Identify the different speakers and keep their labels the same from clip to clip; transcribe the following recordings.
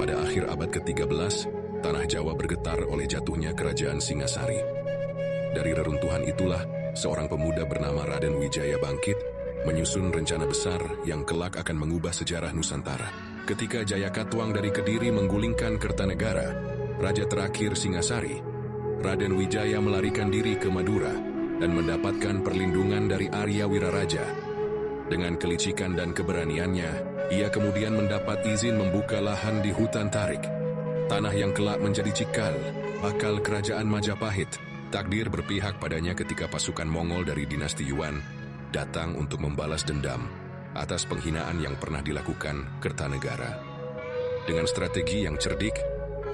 Speaker 1: pada akhir abad ke-13, tanah Jawa bergetar oleh jatuhnya kerajaan Singasari. Dari reruntuhan itulah, seorang pemuda bernama Raden Wijaya bangkit, menyusun rencana besar yang kelak akan mengubah sejarah Nusantara. Ketika Jayakatwang dari Kediri menggulingkan Kertanegara, raja terakhir Singasari, Raden Wijaya melarikan diri ke Madura dan mendapatkan perlindungan dari Arya Wiraraja. Dengan kelicikan dan keberaniannya, ia kemudian mendapat izin membuka lahan di hutan Tarik, tanah yang kelak menjadi cikal bakal kerajaan Majapahit. Takdir berpihak padanya ketika pasukan Mongol dari dinasti Yuan datang untuk membalas dendam atas penghinaan yang pernah dilakukan Kertanegara. Dengan strategi yang cerdik,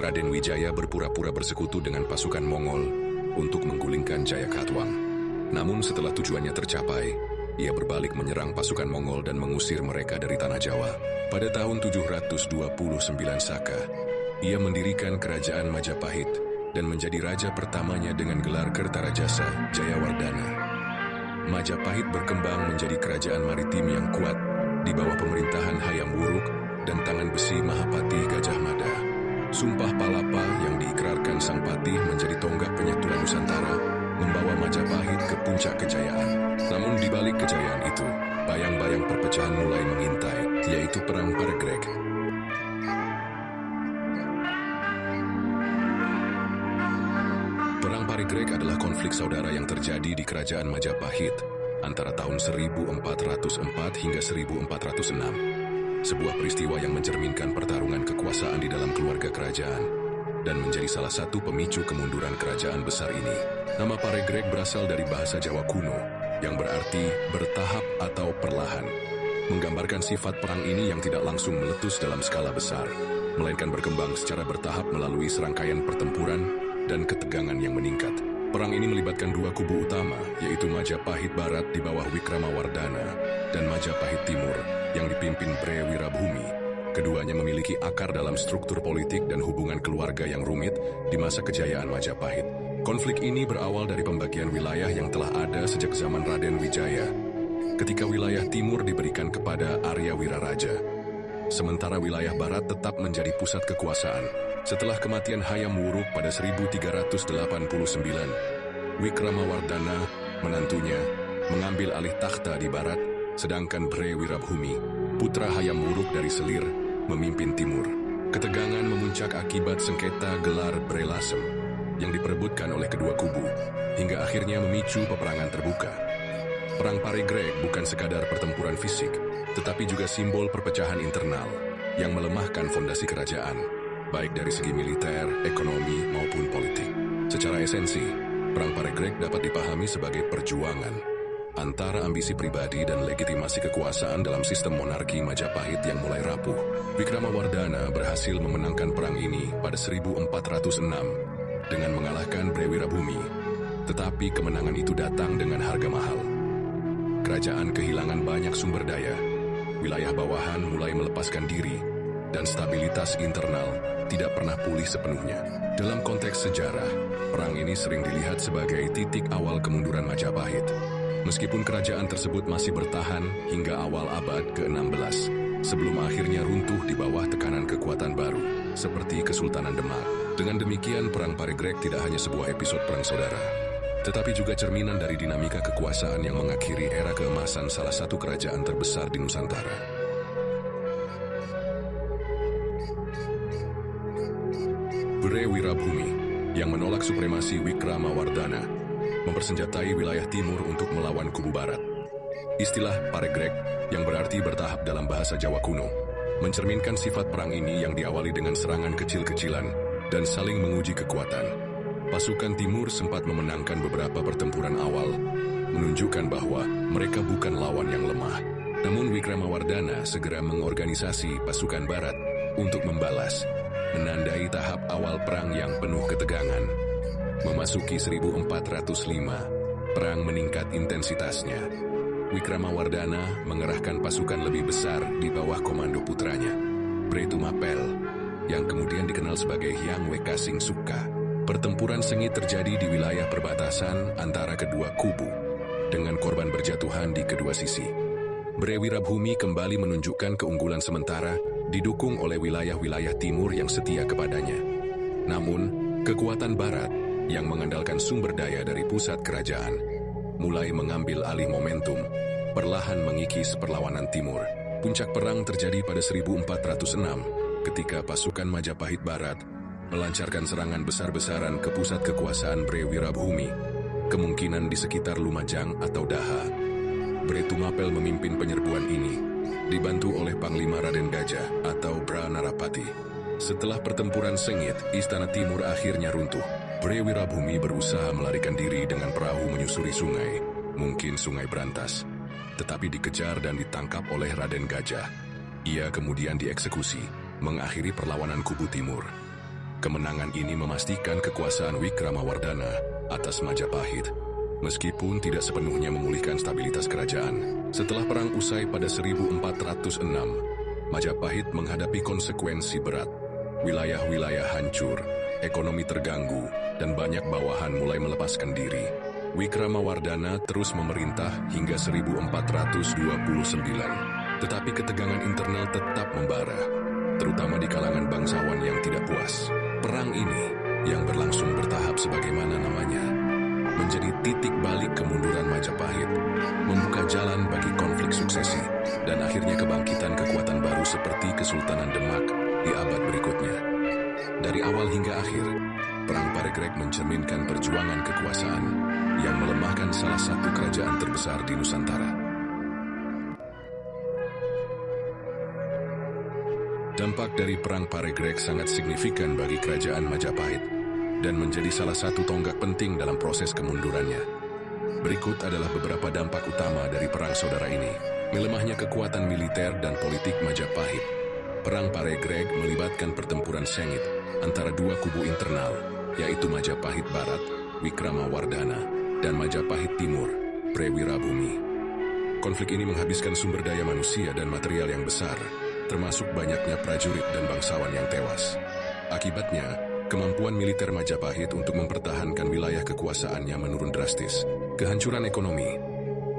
Speaker 1: Raden Wijaya berpura-pura bersekutu dengan pasukan Mongol untuk menggulingkan Jayakatwang. Namun setelah tujuannya tercapai, ia berbalik menyerang pasukan Mongol dan mengusir mereka dari tanah Jawa. Pada tahun 729 Saka, ia mendirikan kerajaan Majapahit dan menjadi raja pertamanya dengan gelar Kertarajasa Jayawardana. Majapahit berkembang menjadi kerajaan maritim yang kuat di bawah pemerintahan Hayam Wuruk dan tangan besi Mahapati Gajah Mada. Sumpah Palapa yang diikrarkan Sang Patih menjadi tonggak penyatuan Nusantara membawa Majapahit ke puncak kejayaan. Namun di balik kejayaan itu, bayang-bayang perpecahan mulai mengintai, yaitu Perang Paregreg. Perang Paregreg adalah konflik saudara yang terjadi di kerajaan Majapahit antara tahun 1404 hingga 1406. Sebuah peristiwa yang mencerminkan pertarungan kekuasaan di dalam keluarga kerajaan dan menjadi salah satu pemicu kemunduran kerajaan besar ini. Nama Paregreg berasal dari bahasa Jawa kuno yang berarti bertahap atau perlahan, menggambarkan sifat perang ini yang tidak langsung meletus dalam skala besar, melainkan berkembang secara bertahap melalui serangkaian pertempuran dan ketegangan yang meningkat. Perang ini melibatkan dua kubu utama, yaitu Majapahit Barat di bawah Wikramawardhana dan Majapahit Timur yang dipimpin Bre Wirabhumi. Keduanya memiliki akar dalam struktur politik dan hubungan keluarga yang rumit di masa kejayaan Majapahit. Konflik ini berawal dari pembagian wilayah yang telah ada sejak zaman Raden Wijaya, ketika wilayah timur diberikan kepada Arya Wiraraja, sementara wilayah barat tetap menjadi pusat kekuasaan. Setelah kematian Hayam Wuruk pada 1389, Wikramawardhana, menantunya, mengambil alih takhta di barat, sedangkan Bre Wirabhumi, putra Hayam Wuruk dari Selir, memimpin timur. Ketegangan memuncak akibat sengketa gelar Bre Lasem yang diperebutkan oleh kedua kubu, hingga akhirnya memicu peperangan terbuka. Perang Paregreg bukan sekadar pertempuran fisik, tetapi juga simbol perpecahan internal yang melemahkan fondasi kerajaan, baik dari segi militer, ekonomi, maupun politik. Secara esensi, Perang Paregreg dapat dipahami sebagai perjuangan antara ambisi pribadi dan legitimasi kekuasaan dalam sistem monarki Majapahit yang mulai rapuh. Wikramawardhana berhasil memenangkan perang ini pada 1406 dengan mengalahkan Bre Wirabhumi, tetapi kemenangan itu datang dengan harga mahal. Kerajaan kehilangan banyak sumber daya, wilayah bawahan mulai melepaskan diri, dan stabilitas internal tidak pernah pulih sepenuhnya. Dalam konteks sejarah, perang ini sering dilihat sebagai titik awal kemunduran Majapahit. Meskipun kerajaan tersebut masih bertahan hingga awal abad ke-16, sebelum akhirnya runtuh di bawah tekanan kekuatan baru, seperti Kesultanan Demak. Dengan demikian, Perang Paregreg tidak hanya sebuah episode perang saudara, tetapi juga cerminan dari dinamika kekuasaan yang mengakhiri era keemasan salah satu kerajaan terbesar di Nusantara. Bre Wirabhumi, yang menolak supremasi Wikramawardhana, mempersenjatai wilayah timur untuk melawan kubu barat. Istilah Paregreg, yang berarti bertahap dalam bahasa Jawa kuno, mencerminkan sifat perang ini yang diawali dengan serangan kecil-kecilan dan saling menguji kekuatan. Pasukan timur sempat memenangkan beberapa pertempuran awal, menunjukkan bahwa mereka bukan lawan yang lemah. Namun Wikramawardhana segera mengorganisasi pasukan barat untuk membalas, menandai tahap awal perang yang penuh ketegangan. Memasuki 1405, perang meningkat intensitasnya. Wikramawardhana mengerahkan pasukan lebih besar di bawah komando putranya, Bre Tumapel, yang kemudian dikenal sebagai Hyang Wekasing Suka. Pertempuran sengit terjadi di wilayah perbatasan antara kedua kubu, dengan korban berjatuhan di kedua sisi. Bre Wirabhumi kembali menunjukkan keunggulan sementara didukung oleh wilayah-wilayah timur yang setia kepadanya. Namun, kekuatan barat yang mengandalkan sumber daya dari pusat kerajaan mulai mengambil alih momentum, perlahan mengikis perlawanan timur. Puncak perang terjadi pada 1406 ketika pasukan Majapahit Barat melancarkan serangan besar-besaran ke pusat kekuasaan Bre Wirabhumi, kemungkinan di sekitar Lumajang atau Daha. Bre Tungapel memimpin penyerbuan ini, dibantu oleh Panglima Raden Gajah atau Bra Narapati. Setelah pertempuran sengit, Istana Timur akhirnya runtuh. Bre Wirabhumi berusaha melarikan diri dengan perahu menyusuri sungai, mungkin Sungai Brantas, tetapi dikejar dan ditangkap oleh Raden Gajah. Ia kemudian dieksekusi, mengakhiri perlawanan kubu timur. Kemenangan ini memastikan kekuasaan Wikramawardhana atas Majapahit, meskipun tidak sepenuhnya memulihkan stabilitas kerajaan. Setelah perang usai pada 1406, Majapahit menghadapi konsekuensi berat. Wilayah-wilayah hancur, ekonomi terganggu, dan banyak bawahan mulai melepaskan diri. Wikramawardhana terus memerintah hingga 1429, tetapi ketegangan internal tetap membara, terutama di kalangan bangsawan yang tidak puas. Perang ini, yang berlangsung bertahap sebagaimana namanya, menjadi titik balik kemunduran Majapahit, membuka jalan bagi konflik suksesi, dan akhirnya kebangkitan kekuatan baru seperti Kesultanan Demak di abad berikutnya. Dari awal hingga akhir, Perang Paregreg mencerminkan perjuangan kekuasaan yang melemahkan salah satu kerajaan terbesar di Nusantara. Dampak dari Perang Paregreg sangat signifikan bagi kerajaan Majapahit dan menjadi salah satu tonggak penting dalam proses kemundurannya. Berikut adalah beberapa dampak utama dari perang saudara ini. Melemahnya kekuatan militer dan politik Majapahit. Perang Paregreg melibatkan pertempuran sengit antara dua kubu internal, yaitu Majapahit Barat, Wikramawardhana, dan Majapahit Timur, Bre Wirabhumi. Konflik ini menghabiskan sumber daya manusia dan material yang besar, termasuk banyaknya prajurit dan bangsawan yang tewas. Akibatnya, kemampuan militer Majapahit untuk mempertahankan wilayah kekuasaannya menurun drastis. Kehancuran ekonomi.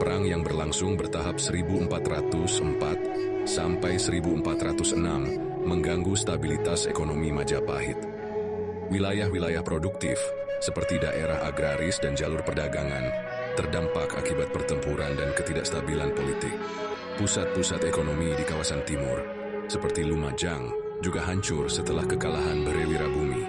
Speaker 1: Perang yang berlangsung bertahap 1404 sampai 1406 mengganggu stabilitas ekonomi Majapahit. Wilayah-wilayah produktif, seperti daerah agraris dan jalur perdagangan, terdampak akibat pertempuran dan ketidakstabilan politik. Pusat-pusat ekonomi di kawasan timur, seperti Lumajang, juga hancur setelah kekalahan Bre Wirabhumi,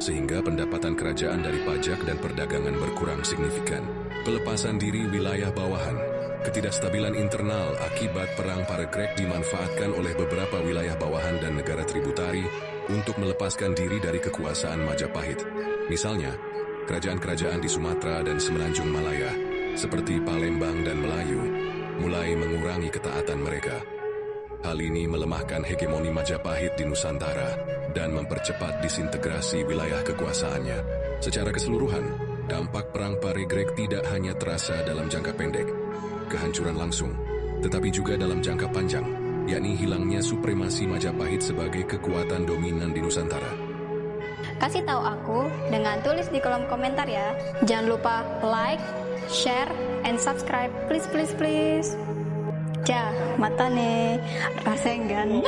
Speaker 1: sehingga pendapatan kerajaan dari pajak dan perdagangan berkurang signifikan. Pelepasan diri wilayah bawahan, ketidakstabilan internal akibat Perang Paregreg dimanfaatkan oleh beberapa wilayah bawahan dan negara tributari untuk melepaskan diri dari kekuasaan Majapahit. Misalnya, kerajaan-kerajaan di Sumatera dan Semenanjung Malaya, seperti Palembang dan Melayu, mulai mengurangi ketaatan mereka. Hal ini melemahkan hegemoni Majapahit di Nusantara dan mempercepat disintegrasi wilayah kekuasaannya. Secara keseluruhan, dampak Perang Paregreg tidak hanya terasa dalam jangka pendek, kehancuran langsung, tetapi juga dalam jangka panjang, yakni hilangnya supremasi Majapahit sebagai kekuatan dominan di Nusantara.
Speaker 2: Kasih tahu aku dengan tulis di kolom komentar ya. Jangan lupa like, share, and subscribe. Please, please, please. Mata nih, rasenggan.